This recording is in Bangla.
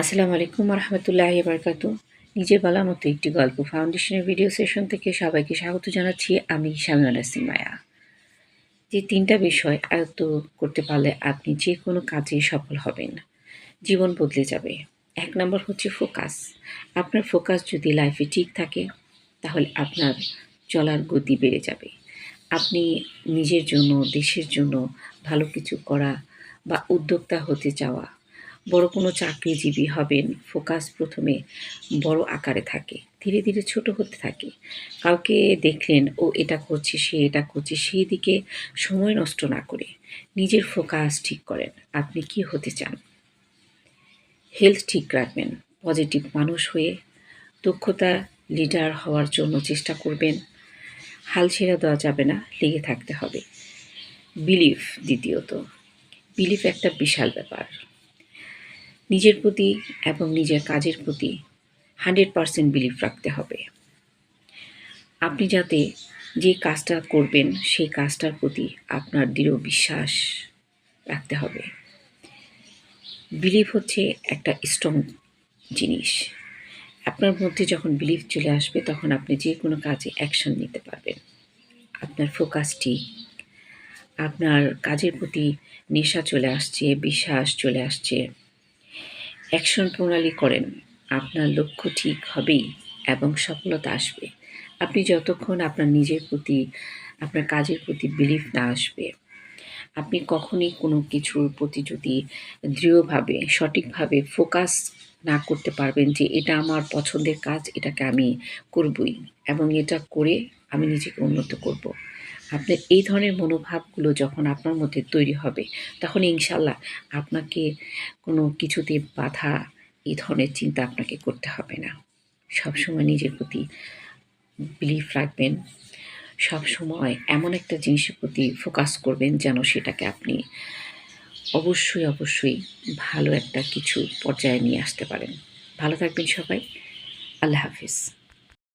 আসসালামু আলাইকুম রহমতুল্লাহি বারকাতু। নিজের বলার মতো একটি গল্প ফাউন্ডেশনের ভিডিও সেশন থেকে সবাইকে স্বাগত জানাচ্ছি। আমি শামিমা নাসিম মায়া। যে তিনটা বিষয় আয়ত্ত করতে পারলে আপনি যে কোনো কাজে সফল হবেন, জীবন বদলে যাবে। ১ নম্বর হচ্ছে ফোকাস। আপনার ফোকাস যদি লাইফে ঠিক থাকে তাহলে আপনার চলার গতি বেড়ে যাবে। আপনি নিজের জন্য, দেশের জন্য ভালো কিছু করা বা উদ্যোক্তা হতে চাওয়া, বড় কোনো চাকরিজীবী হবেন, ফোকাস প্রথমে বড় আকারে থাকে, ধীরে ধীরে ছোট হতে থাকে। কাউকে দেখলেন ও এটা করছে, সে এটা করছে, সেই দিকে সময় নষ্ট না করে নিজের ফোকাস ঠিক করেন আপনি কি হতে চান। হেলথ ঠিক রাখবেন, পজিটিভ মানুষ হয়ে দক্ষতা লিডার হওয়ার জন্য চেষ্টা করবেন। হাল ছেড়ে দেওয়া যাবে না, লেগে থাকতে হবে। বিলিফ, দ্বিতীয়ত বিলিফ একটা বিশাল ব্যাপার। নিজের প্রতি এবং নিজের কাজের প্রতি 100% বিলিফ রাখতে হবে। আপনি যাতে যে কাজটা করবেন সেই কাজটার প্রতি আপনার দৃঢ় বিশ্বাস রাখতে হবে। বিলিফ হচ্ছে একটা স্ট্রং জিনিস। আপনার মধ্যে যখন বিলিফ চলে আসবে তখন আপনি যে কোনো কাজে অ্যাকশন নিতে পারবেন। আপনার ফোকাস ঠিক, আপনার কাজের প্রতি নেশা চলে আসছে, বিশ্বাস চলে আসছে, অ্যাকশন প্রণালী করেন, আপনার লক্ষ্য ঠিক হবেই এবং সফলতা আসবে। আপনি যতক্ষণ আপনার নিজের প্রতি, আপনার কাজের প্রতি বিলিভ না আসবে, আপনি কখনই কোনো কিছুর প্রতি যদি দৃঢ়ভাবে, সঠিকভাবে ফোকাস না করতে পারবেন যে এটা আমার পছন্দের কাজ, এটাকে আমি করবই এবং এটা করে আমি নিজেকে উন্নত করব। আপনার এই ধরনের মনোভাবগুলো যখন আপনার মধ্যে তৈরি হবে তখন ইনশাল্লাহ আপনাকে কোনো কিছুতে বাধা, এই ধরনের চিন্তা আপনাকে করতে হবে না। সবসময় নিজের প্রতি বিলিভ রাখবেন, সবসময় এমন একটা জিনিসের প্রতি ফোকাস করবেন যেন সেটাকে আপনি অবশ্যই ভালো একটা কিছু পর্যায়ে নিয়ে আসতে পারেন। ভালো থাকবেন সবাই। আল্লাহ হাফিজ।